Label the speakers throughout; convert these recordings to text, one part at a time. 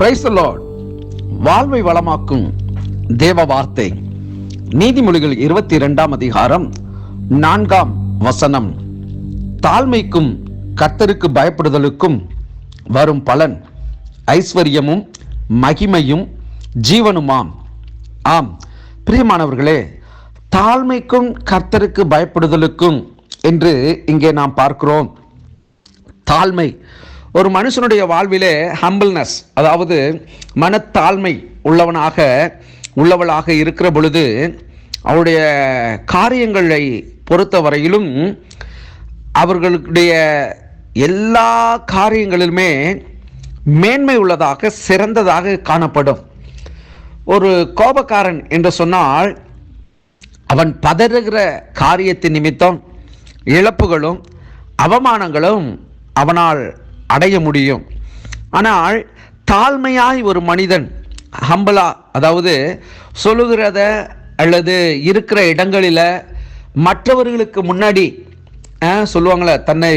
Speaker 1: Praise the Lord. வாழ்வை வளமாக்கும் தேவ வார்த்தை நீதிமொழிகள் 22 அதிகாரம் 4 தாழ்மைக்கும் கர்த்தருக்கு பயப்படுதலுக்கும் வரும் பலன் ஐஸ்வர்யமும் மகிமையும் ஜீவனுமாம். ஆம் பிரியமானவர்களே, தாழ்மைக்கும் கர்த்தருக்கு பயப்படுதலுக்கும் என்று இங்கே நாம் பார்க்கிறோம். தாழ்மை ஒரு மனுஷனுடைய வாழ்விலே ஹம்பிள்னஸ், அதாவது மனத்தாழ்மை உள்ளவளாக இருக்கிற பொழுது அவருடைய காரியங்களை பொறுத்தவரையிலும் அவர்களுடைய எல்லா காரியங்களிலுமே மேன்மை உள்ளதாக சிறந்ததாக காணப்படும். ஒரு கோபக்காரன் என்று சொன்னால் அவன் பதறுகிற காரியத்தின் நிமித்தம் இழப்புகளும் அவமானங்களும் அவனால் அடைய முடியும். ஆனால் தாழ்மையாய் ஒரு மனிதன் ஹம்பலா, அதாவது சொல்லுகிறத அல்லது இருக்கிற இடங்களில் மற்றவர்களுக்கு முன்னாடி சொல்லுவாங்களே, தன்னை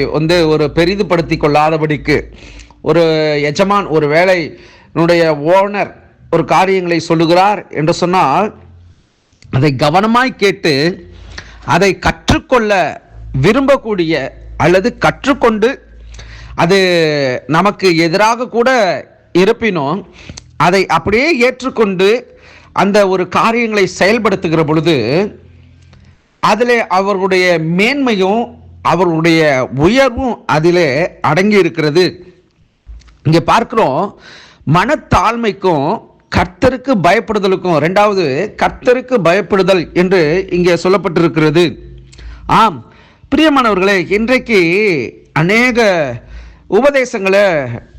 Speaker 1: ஒரு பெரிதுபடுத்தி கொள்ளாதபடிக்கு ஒரு எஜமான், ஒரு வேலையினுடைய ஓனர் ஒரு காரியங்களை சொல்லுகிறார் என்று சொன்னால் அதை கவனமாய் கேட்டு அதை கற்றுக்கொள்ள விரும்பக்கூடிய அல்லது கற்றுக்கொண்டு அது நமக்கு எதிராக கூட இருப்பினும் அதை அப்படியே ஏற்றுக்கொண்டு அந்த ஒரு காரியங்களை செயல்படுத்துகிற பொழுது அதிலே அவர்களுடைய மேன்மையும் அவர்களுடைய உயர்வும் அதிலே அடங்கி இருக்கிறது. இங்கே பார்க்கிறோம், மனத்தாழ்மைக்கும் கர்த்தருக்கு பயப்படுதலுக்கும், இரண்டாவது கர்த்தருக்கு பயப்படுதல் என்று இங்கே சொல்லப்பட்டிருக்கிறது. ஆம் பிரியமானவர்களே, இன்றைக்கு அநேக உபதேசங்களை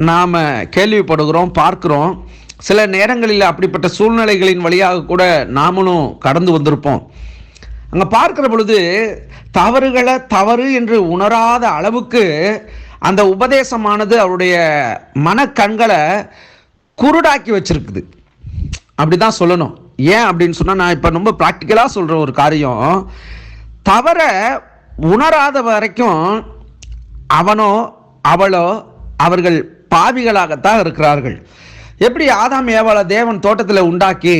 Speaker 1: நாம் கேள்விப்படுகிறோம், பார்க்கிறோம். சில நேரங்களில் அப்படிப்பட்ட சூழ்நிலைகளின் வழியாக கூட நாமளும் கடந்து வந்திருப்போம். அங்கே பார்க்கிற பொழுது தவறுகளை தவறு என்று உணராத அளவுக்கு அந்த உபதேசமானது அவருடைய மனக்கண்களை குருடாக்கி வச்சிருக்குது. அப்படிதான் சொல்லணும். ஏன் அப்படின்னு சொன்னால், நான் இப்போ ரொம்ப ப்ராக்டிக்கலாக சொல்கிற ஒரு காரியம், தவற உணராத வரைக்கும் அவனோ அவளோ அவர்கள் பாவிகளாகத்தான் இருக்கிறார்கள். எப்படி ஆதாம் ஏவாளை தேவன் தோட்டத்தில் உண்டாக்கி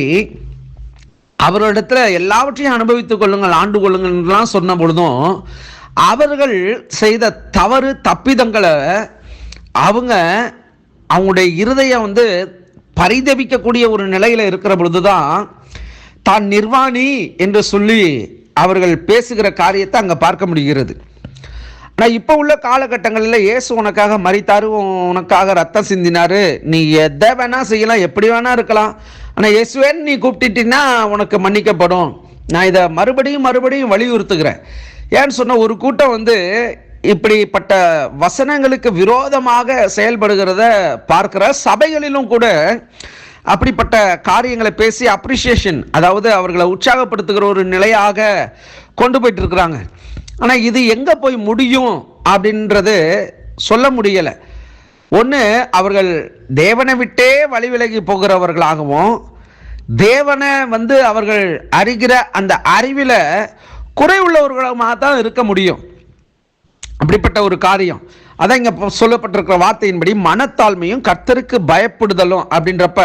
Speaker 1: அவர்களிடத்தில் எல்லாவற்றையும் அனுபவித்துக் கொள்ளுங்கள், ஆண்டு கொள்ளுங்கள்லாம் சொன்ன பொழுதும் அவர்கள் செய்த தவறு தப்பிதங்களை அவங்களுடைய இருதயம் பரிதபிக்கக்கூடிய ஒரு நிலையில் இருக்கிற பொழுதுதான் தான் நிர்வாணி என்று சொல்லி அவர்கள் பேசுகிற காரியத்தை அங்கே பார்க்க முடிகிறது. ஆனால் இப்போ உள்ள காலகட்டங்களில் இயேசு உனக்காக மரித்தாரு, உனக்காக ரத்தம் சிந்தினாரு, நீ எதை வேணா செய்யலாம், எப்படி வேணா இருக்கலாம், ஆனால் இயேசுவேன்னு நீ கூப்பிட்டுட்டீங்கன்னா உனக்கு மன்னிக்கப்படும். நான் இதை மறுபடியும் வலியுறுத்துகிறேன். ஏன்னு சொன்ன ஒரு கூட்டம் இப்படிப்பட்ட வசனங்களுக்கு விரோதமாக செயல்படுகிறத பார்க்கிற சபைகளிலும் கூட அப்படிப்பட்ட காரியங்களை பேசி அப்ரிசியேஷன், அதாவது அவர்களை உற்சாகப்படுத்துகிற ஒரு நிலையாக கொண்டு போயிட்டு இருக்கிறாங்க. ஆனால் இது எங்கே போய் முடியும் அப்படின்றது சொல்ல முடியலை. ஒன்று, அவர்கள் தேவனை விட்டே வழி விலகி போகிறவர்களாகவும், தேவனை அவர்கள் அறிகிற அந்த அறிவில் குறைவுள்ளவர்களாக தான் இருக்க முடியும். அப்படிப்பட்ட ஒரு காரியம் அதான் இங்கே சொல்லப்பட்டிருக்கிற வார்த்தையின்படி மனத்தாழ்மையும் கர்த்தருக்கு பயப்படுதலும். அப்படின்றப்ப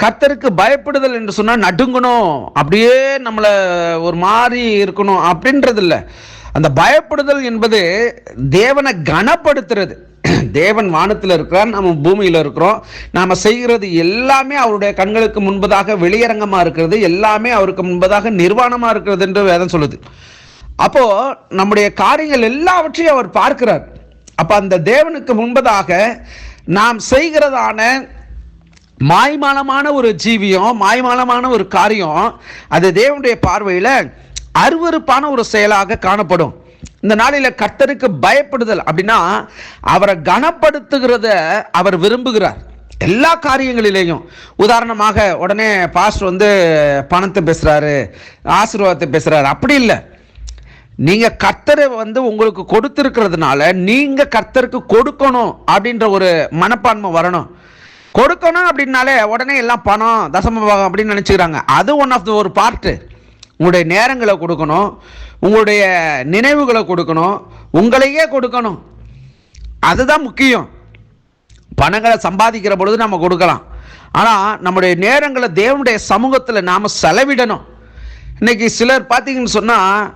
Speaker 1: கர்த்தருக்கு பயப்படுதல் என்று சொன்னால் நடுங்கணும், அப்படியே நம்மளை ஒரு மாதிரி இருக்கணும் அப்படின்றது இல்லை. அந்த பயப்படுதல் என்பது தேவனை கனப்படுத்துறது. தேவன் வானத்தில் இருக்கிறார், நம்ம பூமியில் இருக்கிறோம், நாம் செய்கிறது எல்லாமே அவருடைய கண்களுக்கு முன்பதாக வெளியரங்கமாக இருக்கிறது, எல்லாமே அவருக்கு முன்பதாக நிர்வாணமாக இருக்கிறது என்று வேதம் சொல்லுது. அப்போ நம்முடைய காரியங்கள் எல்லாவற்றையும் அவர் பார்க்கிறார். அப்போ அந்த தேவனுக்கு முன்பதாக நாம் செய்கிறதான மாய்மாலமான ஒரு ஜீவியம், மாய்மாலமான ஒரு காரியம், அது தேவனுடைய பார்வையில் அருவருப்பான ஒரு செயலாக காணப்படும். இந்த நாளில் கர்த்தருக்கு பயப்படுதல் அப்படின்னா அவரை கனப்படுத்துகிறத அவர் விரும்புகிறார் எல்லா காரியங்களிலேயும். உதாரணமாக உடனே பாஸ்டர் பணத்தை பேசுகிறாரு, ஆசீர்வாதத்தை பேசுகிறாரு, அப்படி இல்லை. நீங்கள் கர்த்தரை உங்களுக்கு கொடுத்துருக்கிறதுனால நீங்கள் கர்த்தருக்கு கொடுக்கணும் அப்படின்ற ஒரு மனப்பான்மை வரணும். கொடுக்கணும் அப்படின்னாலே உடனே எல்லாம் பணம் தசமபாகம் அப்படின்னு நினச்சிக்கிறாங்க. அது ஒன் ஆஃப் த ஒரு பார்ட்டு. உங்களுடைய நேரங்களை கொடுக்கணும், உங்களுடைய நினைவுகளை கொடுக்கணும், உங்களையே கொடுக்கணும். அதுதான் முக்கியம். பணங்களை சம்பாதிக்கிற பொழுது நம்ம கொடுக்கலாம், ஆனால் நம்முடைய நேரங்களை தேவனுடைய சமூகத்தில் நாம் செலவிடணும். இன்னைக்கு சிலர் பார்த்தீங்கன்னு சொன்னால்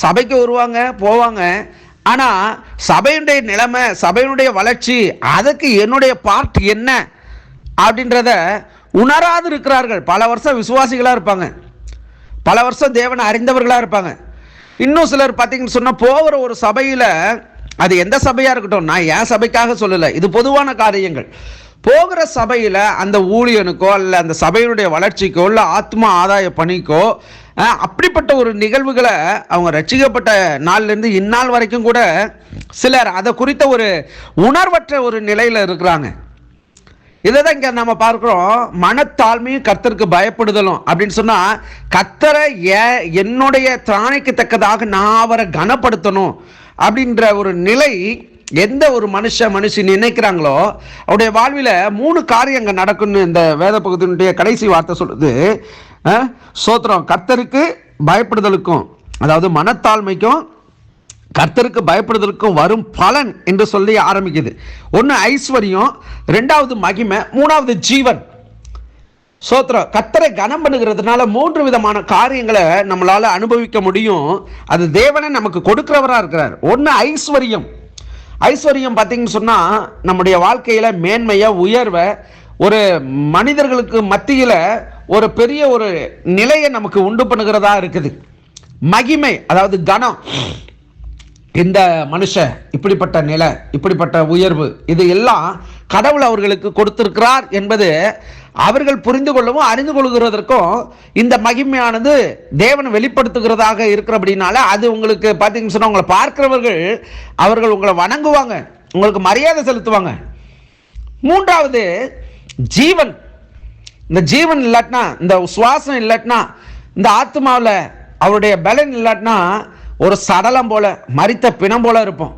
Speaker 1: சபைக்கு வருவாங்க போவாங்க, ஆனால் சபையுடைய நிலைமை, சபையினுடைய வளர்ச்சி, அதுக்கு என்னுடைய பார்ட் என்ன அப்படின்றத உணராது இருக்கிறார்கள். பல வருஷம் விசுவாசிகளாக இருப்பாங்க, பல வருஷம் தேவனை அறிந்தவர்களாக இருப்பாங்க. இன்னும் சிலர் பார்த்தீங்கன்னு சொன்னால் போகிற ஒரு சபையில், அது எந்த சபையாக இருக்கட்டும், நான் என் சபைக்காக சொல்லலை, இது பொதுவான காரியங்கள், போகிற சபையில் அந்த ஊழியனுக்கோ அல்ல அந்த சபையினுடைய வளர்ச்சிக்கோ இல்லை ஆத்மா ஆதாய பணிக்கோ அப்படிப்பட்ட ஒரு நிகழ்வுகளை அவங்க ரட்சிக்கப்பட்ட நாள்லேருந்து இந்நாள் வரைக்கும் கூட சிலர் அதை குறித்த ஒரு உணர்வற்ற ஒரு நிலையில் இருக்கிறாங்க. இதை தான் இங்கே நம்ம பார்க்குறோம். மனத்தாழ்மையும் கர்த்தருக்கு பயப்படுதலும் அப்படின்னு சொன்னால், கர்த்தரை என்னுடைய திராணிக்கு தக்கதாக நான் அவரை கனப்படுத்தணும் அப்படின்ற ஒரு நிலை எந்த ஒரு மனுஷி நினைக்கிறாங்களோ அவருடைய வாழ்வில் 3 காரியங்கள் நடக்கும்னு இந்த வேத பகுதியினுடைய கடைசி வார்த்தை சொல்லுது. சோத்திரம், கர்த்தருக்கு பயப்படுதலுக்கும், அதாவது மனத்தாழ்மைக்கும் கர்த்தருக்கு பயப்படுதலுக்கும் வரும் பலன் என்று சொல்லி ஆரம்பிக்குது. 1 ஐஸ்வர்யம், 2வது மகிமை, 3வது ஜீவன். சோத்திரம், கர்த்தரை கனம் பண்ணுகிறதுனால 3 விதமான காரியங்களை நம்மளால அனுபவிக்க முடியும். அது தேவனை நமக்கு கொடுக்கிறவராக இருக்கிறார். 1 ஐஸ்வர்யம். ஐஸ்வர்யம் பார்த்தீங்கன்னு சொன்னால் நம்முடைய வாழ்க்கையில் மேன்மையை, உயர்வை, ஒரு மனிதர்களுக்கு மத்தியில் ஒரு பெரிய ஒரு நிலையை நமக்கு உண்டு பண்ணுகிறதா இருக்குது. மகிமை, அதாவது கனம், இந்த மனுஷன் இப்படிப்பட்ட நிலை, இப்படிப்பட்ட உயர்வு, இது எல்லாம் கடவுள் அவர்களுக்கு கொடுத்திருக்கிறார் என்பது அவர்கள் புரிந்து கொள்ளவும் அறிந்து கொள்கிறதற்கும் இந்த மகிமையானது தேவன் வெளிப்படுத்துகிறதாக இருக்கிறபடினால அது உங்களுக்கு பார்த்தீங்கன்னு சொன்னால் உங்களை பார்க்கிறவர்கள் அவர்கள் உங்களை வணங்குவாங்க, உங்களுக்கு மரியாதை செலுத்துவாங்க. 3வது ஜீவன். இந்த ஜீவன் இல்லாட்டினா, இந்த சுவாசம் இல்லாட்டினா, இந்த ஆத்மாவில் அவருடைய பலன் இல்லாட்டினா ஒரு சடலம் போல, மரித்த பிணம் போல இருப்போம்.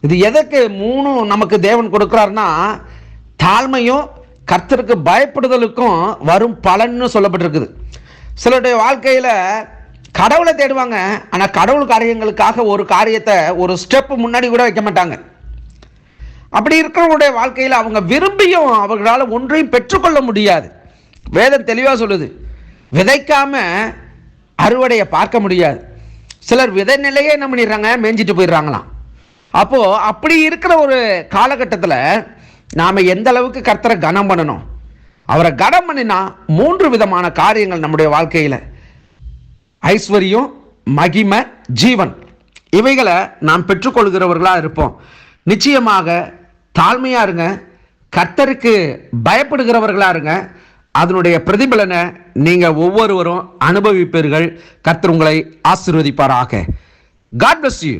Speaker 1: இது எதற்கு 3 நமக்கு தேவன் கொடுக்கிறார்னா, தாழ்மையும் கர்த்தருக்கு பயப்படுதலுக்கும் வரும் பலன்னு சொல்லப்பட்டிருக்குது. சிலருடைய வாழ்க்கையில் கடவுளை தேடுவாங்க, ஆனால் கடவுள் காரியங்களுக்காக ஒரு காரியத்தை ஒரு ஸ்டெப் முன்னாடி கூட வைக்க மாட்டாங்க. அப்படி இருக்கிறவங்களுடைய வாழ்க்கையில் அவங்க விரும்பியும் அவர்களால் ஒன்றையும் பெற்றுக்கொள்ள முடியாது. வேதம் தெளிவாக சொல்லுது, விதைக்காம அறுவடையை பார்க்க முடியாது. சிலர் விதை நிலையே என்ன பண்ணிடுறாங்க, மேய்ஞ்சிட்டு போயிடுறாங்களாம். அப்போது அப்படி இருக்கிற ஒரு காலகட்டத்தில் நாம் எந்த அளவுக்கு கர்த்தரை கனம் பண்ணணும், அவரை கனம் பண்ணினா 3 விதமான காரியங்கள் நம்முடைய வாழ்க்கையில், ஐஸ்வர்யம், மகிமை, ஜீவன், இவைகளை நாம் பெற்றுக்கொள்கிறவர்களாக இருப்போம். நிச்சயமாக தாழ்மையாக இருங்க, கர்த்தருக்கு பயப்படுகிறவர்களாக இருங்க. அதனுடைய பிரதிபலனை நீங்கள் ஒவ்வொருவரும் அனுபவிப்பீர்கள். கர்த்தர் உங்களை ஆசீர்வதிப்பாராக. God bless you.